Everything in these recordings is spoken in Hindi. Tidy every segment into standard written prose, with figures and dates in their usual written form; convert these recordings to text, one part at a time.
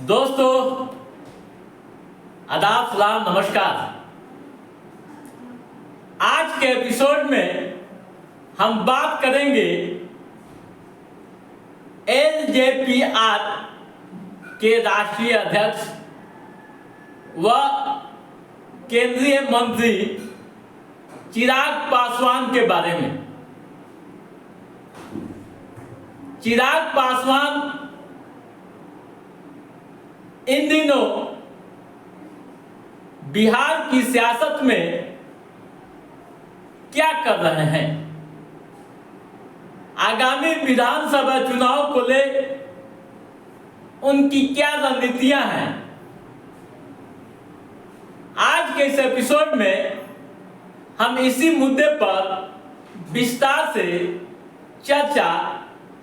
दोस्तों, आदाब, सलाम, नमस्कार। आज के एपिसोड में हम बात करेंगे एलजेपीआर के राष्ट्रीय अध्यक्ष व केंद्रीय मंत्री चिराग पासवान के बारे में। चिराग पासवान इन दिनों बिहार की सियासत में क्या कर रहे हैं, आगामी विधानसभा चुनाव को ले उनकी क्या रणनीतियां हैं, आज के इस एपिसोड में हम इसी मुद्दे पर विस्तार से चर्चा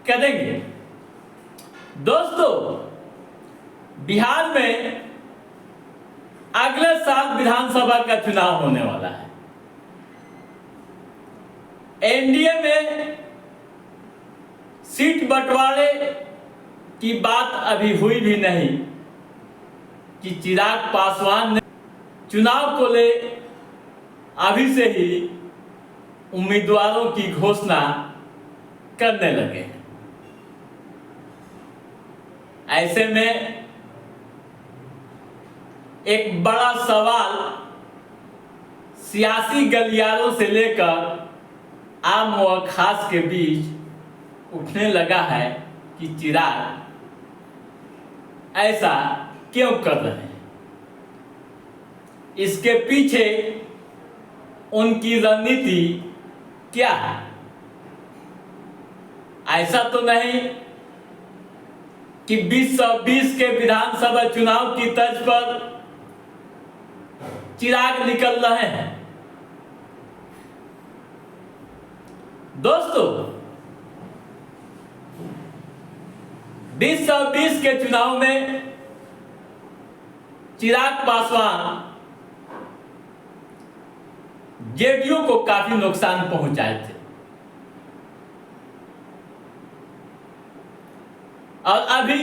करेंगे। दोस्तों, बिहार में अगले साल विधानसभा का चुनाव होने वाला है। एनडीए में सीट बंटवारे की बात अभी हुई भी नहीं कि चिराग पासवान ने चुनाव को ले अभी से ही उम्मीदवारों की घोषणा करने लगे हैं। ऐसे में एक बड़ा सवाल सियासी गलियारों से लेकर आम व खास के बीच उठने लगा है कि चिराग ऐसा क्यों कर रहे हैं, इसके पीछे उनकी रणनीति क्या है। ऐसा तो नहीं कि 2020 के विधानसभा चुनाव की तर्ज पर चिराग निकल रहे हैं। दोस्तों, 2020 के चुनाव में चिराग पासवान जेडीयू को काफी नुकसान पहुंचाए थे और अभी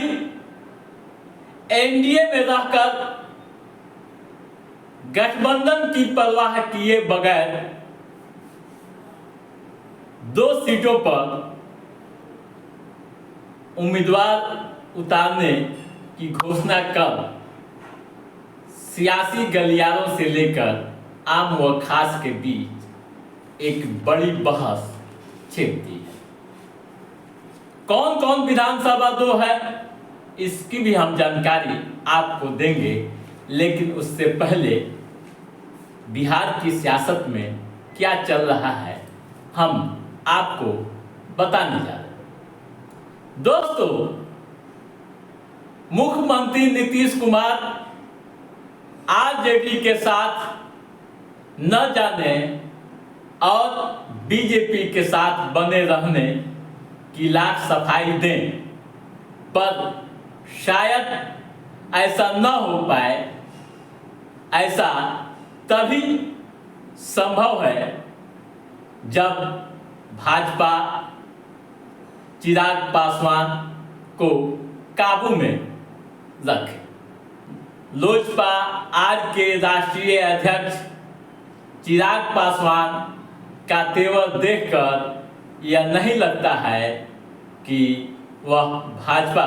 एनडीए में रहकर गठबंधन की परवाह किए बगैर 2 सीटों पर उम्मीदवार उतारने की घोषणा कर सियासी गलियारों से लेकर आम व खास के बीच एक बड़ी बहस छिड़ दी है। कौन कौन विधानसभा 2 है, इसकी भी हम जानकारी आपको देंगे, लेकिन उससे पहले बिहार की सियासत में क्या चल रहा है हम आपको बताने जा रहे हैं। दोस्तों, मुख्यमंत्री नीतीश कुमार आरजेडी के साथ न जाने और बीजेपी के साथ बने रहने की लाख सफाई दें, पर शायद ऐसा न हो पाए। ऐसा तभी संभव है जब भाजपा चिराग पासवान को काबू में रखे। लोजपा आज के राष्ट्रीय अध्यक्ष चिराग पासवान का तेवर देखकर यह नहीं लगता है कि वह भाजपा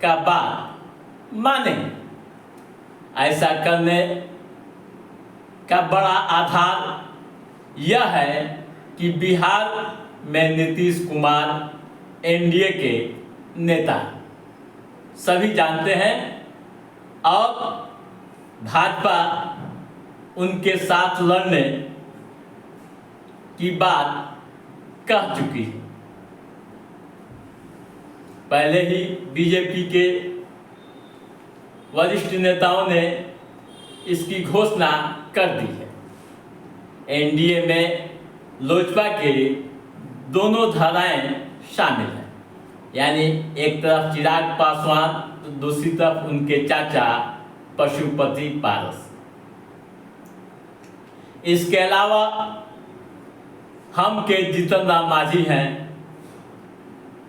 का बात मानेंगे। ऐसा करने का बड़ा आधार यह है कि बिहार में नीतीश कुमार एनडीए के नेता सभी जानते हैं और भाजपा उनके साथ लड़ने की बात कह चुकी है। पहले ही बीजेपी के वरिष्ठ नेताओं ने इसकी घोषणा कर दी है। एनडीए में लोजपा के दोनों धाराएं शामिल हैं, यानी एक तरफ चिराग पासवान तो दूसरी तरफ उनके चाचा पशुपति पारस। इसके अलावा हम के जीतन राम मांझी हैं,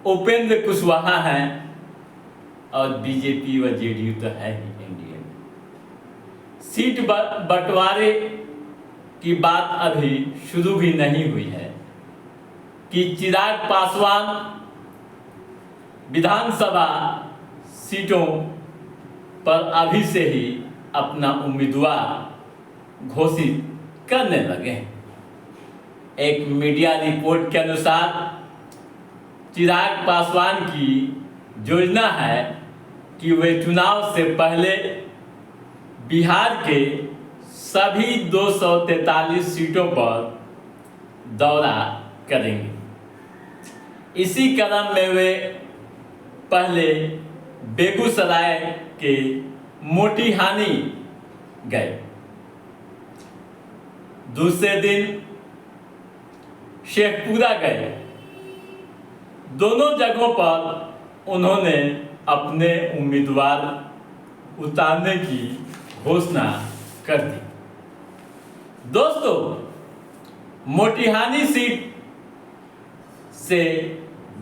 उपेंद्र कुशवाहा हैं और बीजेपी व जेडीयू तो है ही एनडीए में। सीट बंटवारे की बात अभी शुरू भी नहीं हुई है कि चिराग पासवान विधानसभा सीटों पर अभी से ही अपना उम्मीदवार घोषित करने लगे हैं। एक मीडिया रिपोर्ट के अनुसार चिराग पासवान की योजना है कि वे चुनाव से पहले बिहार के सभी 243 सीटों पर दौरा करेंगे। इसी क्रम में वे पहले बेगूसराय के मोटिहानी गए, दूसरे दिन शेखपुरा गए। दोनों जगहों पर उन्होंने अपने उम्मीदवार उतारने की घोषणा कर दी। दोस्तों, मोटिहानी सीट से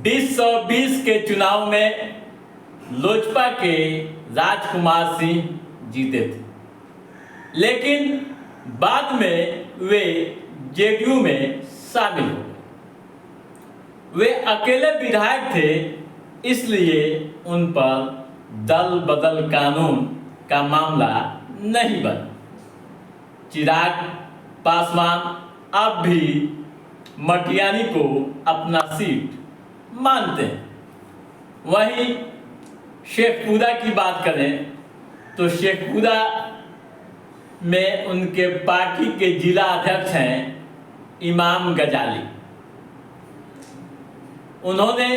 2020 के चुनाव में लोजपा के राजकुमार सिंह जीते थे, लेकिन बाद में वे जेडीयू में शामिल हो गए। वे अकेले विधायक थे, इसलिए उन पर दल बदल कानून का मामला नहीं बना। चिराग पासवान अब भी मोटिहानी को अपना सीट मानते हैं। वहीं शेखपुरा की बात करें तो शेखपुरा में उनके पार्टी के जिला अध्यक्ष हैं इमाम गजाली। उन्होंने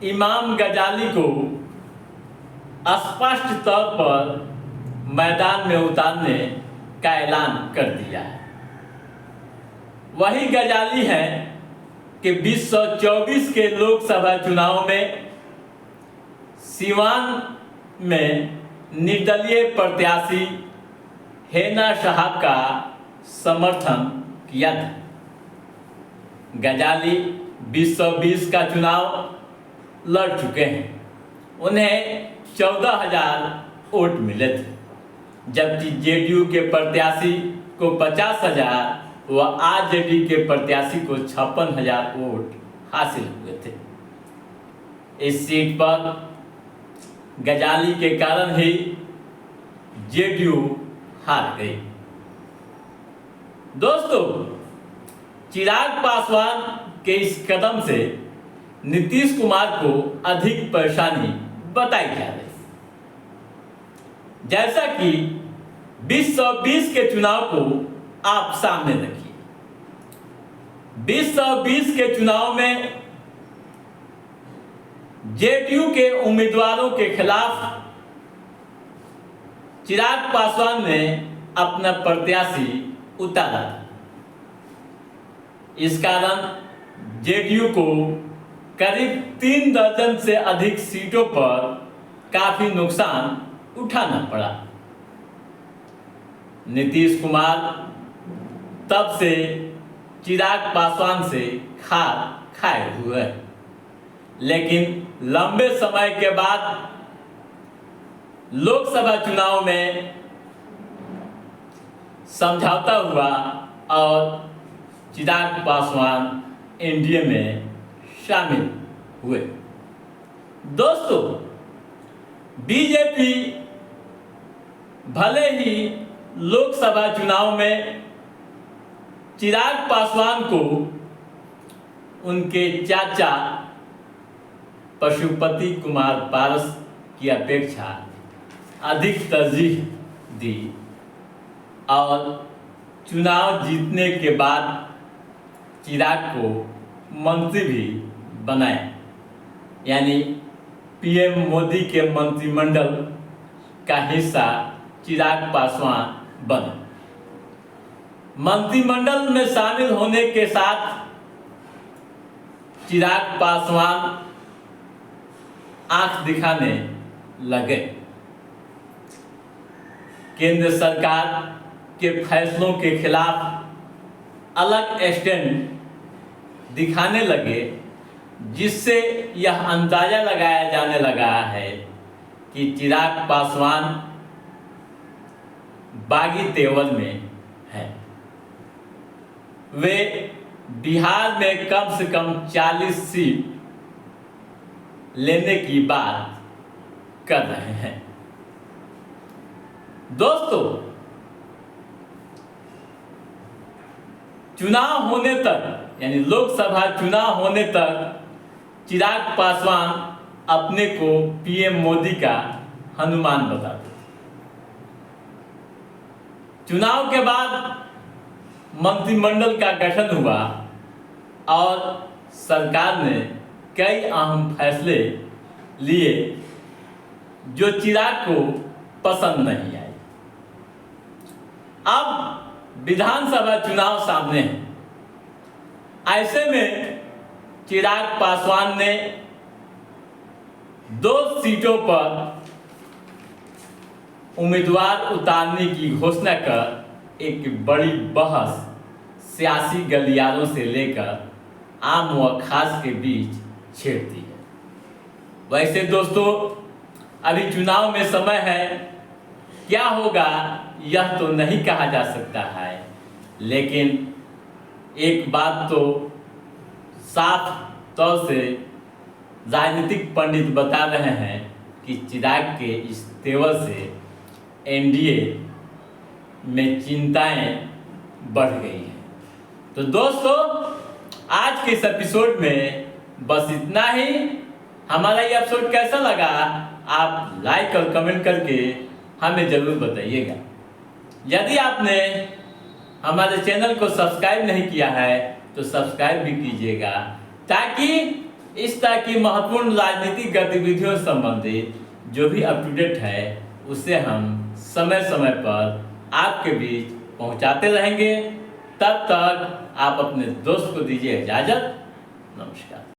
इमाम गजाली को स्पष्ट तौर पर मैदान में उतारने का ऐलान कर दिया है। वही गजाली हैं कि 2024 के लोकसभा चुनाव में सिवान में निर्दलीय प्रत्याशी हेना साहब का समर्थन किया था। गजाली 2020 का चुनाव लड़ चुके हैं। उन्हें 14,000 वोट मिले थे, जबकि जेडीयू के प्रत्याशी को 50,000 व आरजेडी के प्रत्याशी को 56,000 वोट हासिल हुए थे। इस सीट पर गजाली के कारण ही जेडीयू हार गई। दोस्तों, चिराग पासवान के इस कदम से नीतीश कुमार को अधिक परेशानी बताई जा रही। जैसा कि 2020 के चुनाव को आप सामने रखिए। 2020 के चुनाव में जेडीयू के उम्मीदवारों के खिलाफ चिराग पासवान ने अपना प्रत्याशी उतारा था। इस कारण जेडीयू को करीब 3 दर्जन से अधिक सीटों पर काफी नुकसान उठाना पड़ा। नीतीश कुमार तब से चिराग पासवान से खार खाए हुए हैं, लेकिन लंबे समय के बाद लोकसभा चुनाव में समझौता हुआ और चिराग पासवान एनडीए में शामिल हुए। दोस्तों, बीजेपी भले ही लोकसभा चुनाव में चिराग पासवान को उनके चाचा पशुपति कुमार पारस की अपेक्षा अधिक तरजीह दी और चुनाव जीतने के बाद चिराग को मंत्री भी बनाए, यानी पीएम मोदी के मंत्रिमंडल का हिस्सा चिराग पासवान बने। मंत्रिमंडल में शामिल होने के साथ चिराग पासवान आंख दिखाने लगे। केंद्र सरकार के फैसलों के खिलाफ अलग स्टैंड दिखाने लगे, जिससे यह अंदाजा लगाया जाने लगा है कि चिराग पासवान बागी तेवर में है। वे बिहार में कम से कम 40 सीट लेने की बात कर रहे हैं। दोस्तों, चुनाव होने तक यानी लोकसभा चुनाव होने तक चिराग पासवान अपने को पीएम मोदी का हनुमान बताते। चुनाव के बाद मंत्रिमंडल का गठन हुआ और सरकार ने कई अहम फैसले लिए जो चिराग को पसंद नहीं आए। अब विधानसभा चुनाव सामने है। ऐसे में चिराग पासवान ने 2 सीटों पर उम्मीदवार उतारने की घोषणा कर एक बड़ी बहस सियासी गलियारों से लेकर आम व खास के बीच छेड़ दी है। वैसे दोस्तों, अभी चुनाव में समय है, क्या होगा यह तो नहीं कहा जा सकता है, लेकिन एक बात तो साफ तौर से राजनीतिक पंडित बता रहे हैं कि चिराग के इस तेवर से एनडीए में चिंताएं बढ़ गई हैं। तो दोस्तों, आज के इस एपिसोड में बस इतना ही। हमारा ये एपिसोड कैसा लगा आप लाइक और कमेंट करके हमें जरूर बताइएगा। यदि आपने हमारे चैनल को सब्सक्राइब नहीं किया है तो सब्सक्राइब भी कीजिएगा, ताकि इस तरह की महत्वपूर्ण राजनीतिक गतिविधियों संबंधित जो भी अप टू डेट है उसे हम समय समय पर आपके बीच पहुंचाते रहेंगे। तब तक आप अपने दोस्त को दीजिए इजाजत। नमस्कार।